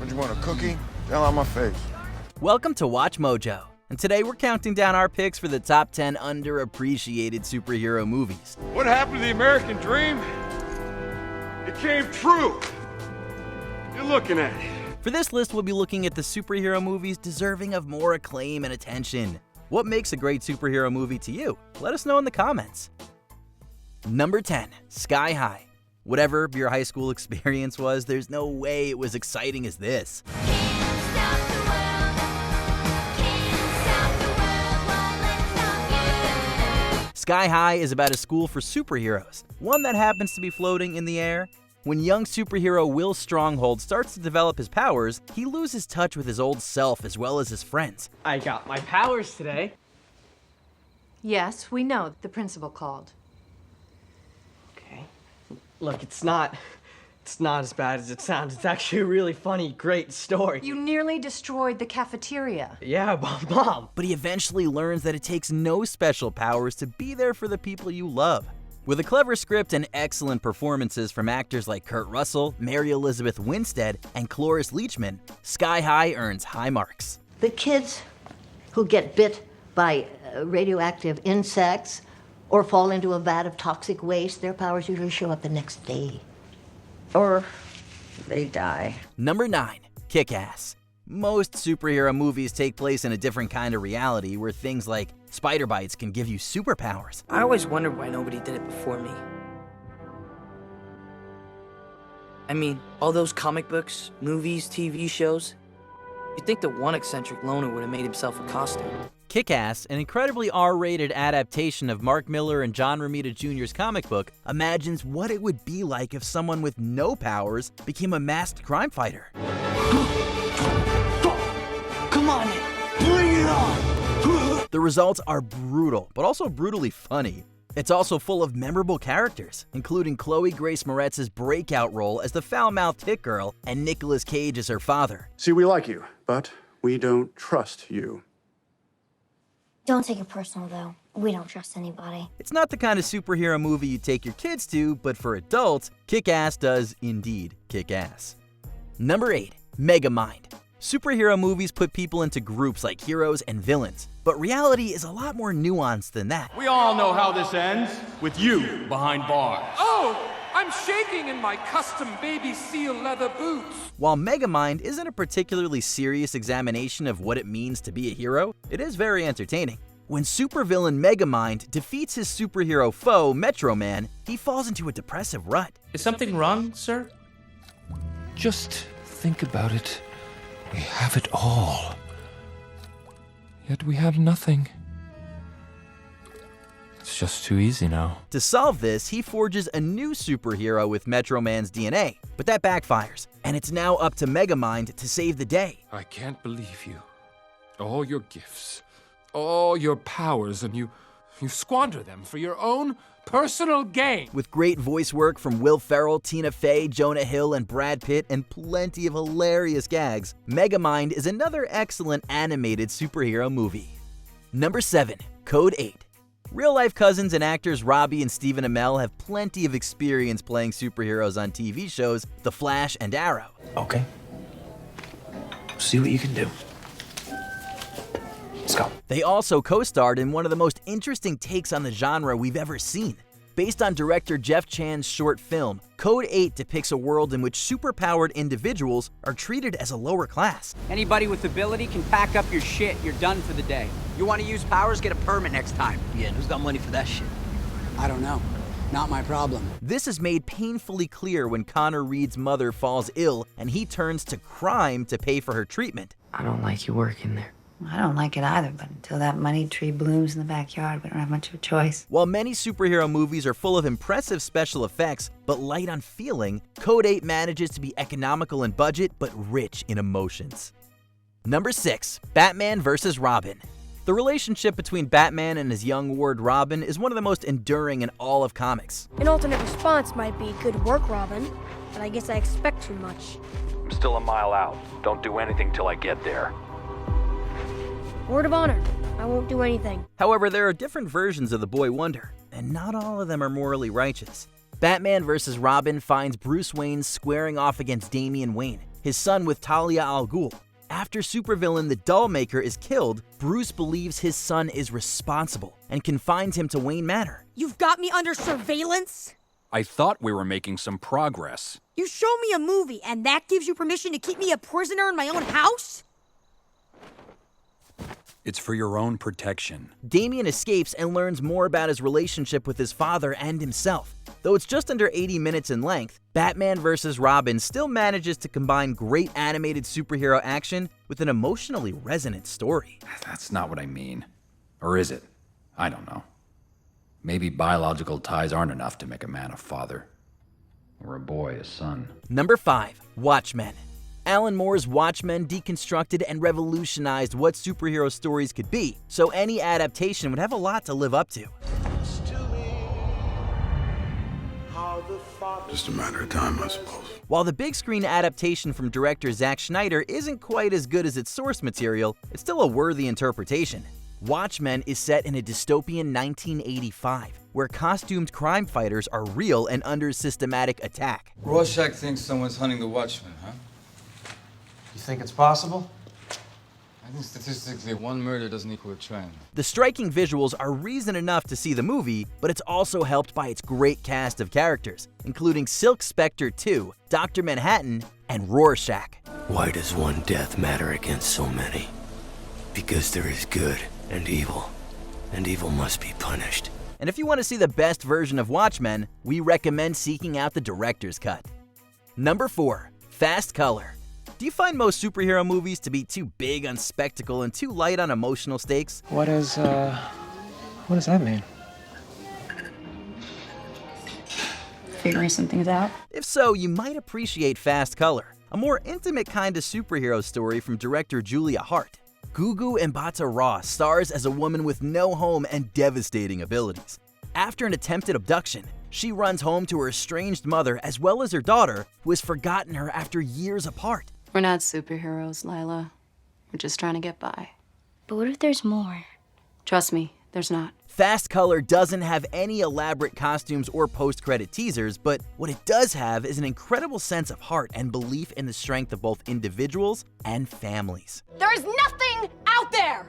What, you want a cookie? Hell out my face. Welcome to WatchMojo, and today we're counting down our picks for the top 10 underappreciated superhero movies. What happened to the American dream? It came true. You're looking at it. For this list, we'll be looking at the superhero movies deserving of more acclaim and attention. What makes a great superhero movie to you? Let us know in the comments. Number 10, Sky High. Whatever your high school experience was, there's no way it was exciting as this. Sky High is about a school for superheroes, one that happens to be floating in the air. When young superhero Will Stronghold starts to develop his powers, he loses touch with his old self as well as his friends. I got my powers today. Yes, we know. The principal called. Okay. Look, it's not as bad as it sounds. It's actually a really funny, great story. You nearly destroyed the cafeteria. Yeah, Mom. But he eventually learns that it takes no special powers to be there for the people you love. With a clever script and excellent performances from actors like Kurt Russell, Mary Elizabeth Winstead, and Cloris Leachman, Sky High earns high marks. The kids who get bit by radioactive insects or fall into a vat of toxic waste, their powers usually show up the next day. Or they die. Number 9, Kick-Ass. Most superhero movies take place in a different kind of reality where things like spider bites can give you superpowers. I always wondered why nobody did it before me. I mean, all those comic books, movies, TV shows. You'd think that one eccentric loner would have made himself a costume. Kick-Ass, an incredibly R-rated adaptation of Mark Millar and John Romita Jr.'s comic book, imagines what it would be like if someone with no powers became a masked crime fighter. Come on, bring it on! The results are brutal, but also brutally funny. It's also full of memorable characters, including Chloe Grace Moretz's breakout role as the foul-mouthed hit girl and Nicolas Cage as her father. See, we like you, but we don't trust you. Don't take it personal, though. We don't trust anybody. It's not the kind of superhero movie you take your kids to, but for adults, Kick-Ass does indeed kick ass. Number 8, Megamind. Superhero movies put people into groups like heroes and villains, but reality is a lot more nuanced than that. We all know how this ends, with you behind bars. Oh, I'm shaking in my custom baby seal leather boots. While Megamind isn't a particularly serious examination of what it means to be a hero, it is very entertaining. When supervillain Megamind defeats his superhero foe, Metro Man, he falls into a depressive rut. Is something wrong, sir? Just think about it. We have it all. Yet we have nothing. It's just too easy now. To solve this, he forges a new superhero with Metro Man's DNA, but that backfires, and it's now up to Megamind to save the day. I can't believe you. All your gifts, all your powers, and you squander them for your own personal gain. With great voice work from Will Ferrell, Tina Fey, Jonah Hill, and Brad Pitt, and plenty of hilarious gags, Megamind is another excellent animated superhero movie. Number 7, Code 8. Real-life cousins and actors Robbie and Stephen Amell have plenty of experience playing superheroes on TV shows The Flash and Arrow. Okay. See what you can do. Let's go. They also co-starred in one of the most interesting takes on the genre we've ever seen. Based on director Jeff Chan's short film, Code 8 depicts a world in which superpowered individuals are treated as a lower class. Anybody with ability can pack up your shit. You're done for the day. You want to use powers? Get a permit next time. Yeah, and who's got money for that shit? I don't know. Not my problem. This is made painfully clear when Connor Reed's mother falls ill and he turns to crime to pay for her treatment. I don't like you working there. I don't like it either, but until that money tree blooms in the backyard, we don't have much of a choice. While many superhero movies are full of impressive special effects, but light on feeling, Code 8 manages to be economical in budget, but rich in emotions. Number 6, Batman vs. Robin. The relationship between Batman and his young ward Robin is one of the most enduring in all of comics. An alternate response might be good work, Robin, but I guess I expect too much. I'm still a mile out. Don't do anything till I get there. Word of honor, I won't do anything. However, there are different versions of the Boy Wonder, and not all of them are morally righteous. Batman vs. Robin finds Bruce Wayne squaring off against Damian Wayne, his son with Talia al Ghul. After supervillain the Dollmaker is killed, Bruce believes his son is responsible and confines him to Wayne Manor. You've got me under surveillance? I thought we were making some progress. You show me a movie, and that gives you permission to keep me a prisoner in my own house? It's for your own protection. Damian escapes and learns more about his relationship with his father and himself. Though it's just under 80 minutes in length, Batman vs. Robin still manages to combine great animated superhero action with an emotionally resonant story. That's not what I mean. Or is it? I don't know. Maybe biological ties aren't enough to make a man a father. Or a boy a son. Number 5. Watchmen. Alan Moore's Watchmen deconstructed and revolutionized what superhero stories could be, so any adaptation would have a lot to live up to. Just a matter of time, I suppose. While the big screen adaptation from director Zack Snyder isn't quite as good as its source material, it's still a worthy interpretation. Watchmen is set in a dystopian 1985, where costumed crime fighters are real and under systematic attack. Rorschach thinks someone's hunting the Watchmen, huh? You think it's possible? I think statistically, one murder doesn't equal a trend. The striking visuals are reason enough to see the movie, but it's also helped by its great cast of characters, including Silk Spectre 2, Dr. Manhattan, and Rorschach. Why does one death matter against so many? Because there is good and evil must be punished. And if you want to see the best version of Watchmen, we recommend seeking out the director's cut. Number 4. Fast Color. Do you find most superhero movies to be too big on spectacle and too light on emotional stakes? What does that mean? Figuring some things out. If so, you might appreciate Fast Color, a more intimate kind of superhero story from director Julia Hart. Gugu Mbatha Raw stars as a woman with no home and devastating abilities. After an attempted abduction, she runs home to her estranged mother as well as her daughter, who has forgotten her after years apart. We're not superheroes, Lila. We're just trying to get by. But what if there's more? Trust me, there's not. Fast Color doesn't have any elaborate costumes or post-credit teasers, but what it does have is an incredible sense of heart and belief in the strength of both individuals and families. There is nothing out there!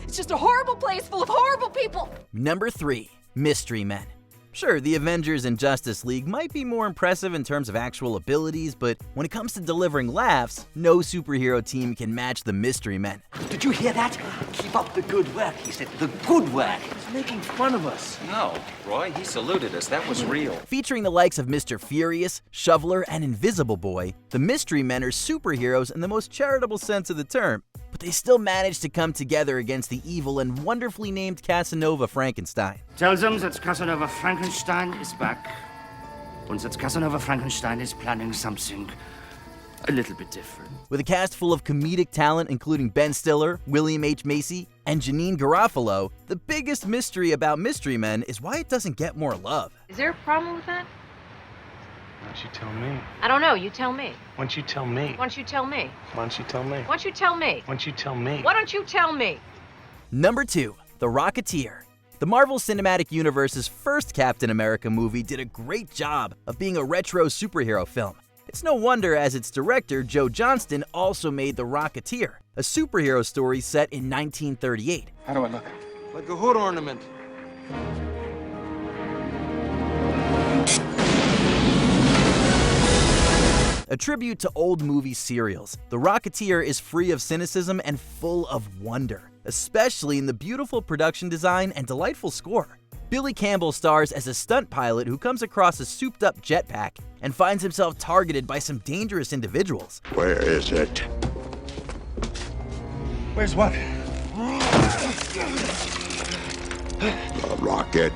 It's just a horrible place full of horrible people! Number 3. Mystery Men. Sure, the Avengers and Justice League might be more impressive in terms of actual abilities, but when it comes to delivering laughs, no superhero team can match the Mystery Men. Did you hear that? Keep up the good work, he said. The good work. He's making fun of us. No, Roy, he saluted us. That was real. Featuring the likes of Mr. Furious, Shoveler, and Invisible Boy, the Mystery Men are superheroes in the most charitable sense of the term, but they still manage to come together against the evil and wonderfully named Casanova Frankenstein. Tell them that Casanova Frankenstein is back, and that Casanova Frankenstein is planning something a little bit different. With a cast full of comedic talent including Ben Stiller, William H. Macy, and Janine Garofalo, the biggest mystery about Mystery Men is why it doesn't get more love. Is there a problem with that? Why don't you tell me? I don't know. You tell me. Why don't you tell me? Why don't you tell me? Why don't you tell me? Why don't you tell me? Why don't you tell me? Why don't you tell me? Number 2. The Rocketeer. The Marvel Cinematic Universe's first Captain America movie did a great job of being a retro superhero film. It's no wonder, as its director, Joe Johnston, also made The Rocketeer, a superhero story set in 1938. How do I look? Like a hood ornament. A tribute to old movie serials, The Rocketeer is free of cynicism and full of wonder, especially in the beautiful production design and delightful score. Billy Campbell stars as a stunt pilot who comes across a souped-up jetpack and finds himself targeted by some dangerous individuals. Where is it? Where's what? The rocket.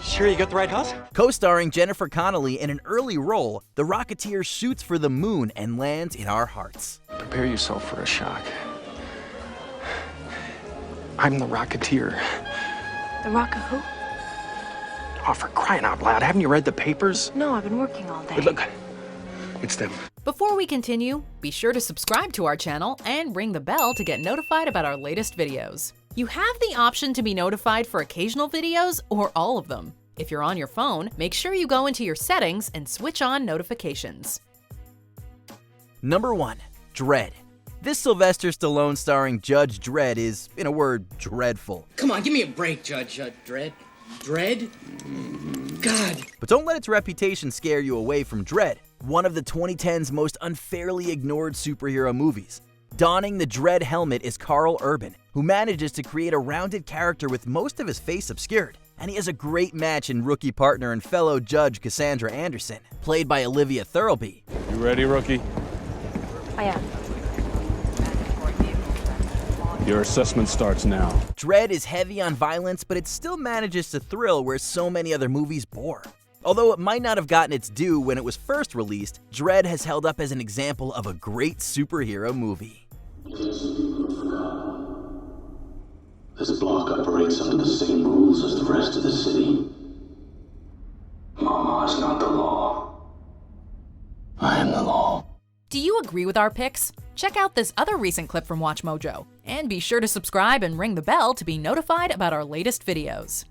Sure you got the right house? Co-starring Jennifer Connelly in an early role, The Rocketeer shoots for the moon and lands in our hearts. Prepare yourself for a shock. I'm the Rocketeer. The Rock of who? Oh, for crying out loud, haven't you read the papers? No, I've been working all day. But look, it's them. Before we continue, be sure to subscribe to our channel and ring the bell to get notified about our latest videos. You have the option to be notified for occasional videos or all of them. If you're on your phone, make sure you go into your settings and switch on notifications. Number 1. Dredd. This Sylvester Stallone starring Judge Dredd is, in a word, dreadful. Come on, give me a break, Judge Dredd. Dredd? God. But don't let its reputation scare you away from Dredd, one of the 2010's most unfairly ignored superhero movies. Donning the Dredd helmet is Carl Urban, who manages to create a rounded character with most of his face obscured. And he has a great match in rookie partner and fellow judge Cassandra Anderson, played by Olivia Thirlby. You ready, rookie? I am. Your assessment starts now. Dredd is heavy on violence, but it still manages to thrill where so many other movies bore. Although it might not have gotten its due when it was first released, Dredd has held up as an example of a great superhero movie. This block operates under the same rules as the rest of the city. Mama is not the law. I am the law. Do you agree with our picks? Check out this other recent clip from WatchMojo, and be sure to subscribe and ring the bell to be notified about our latest videos.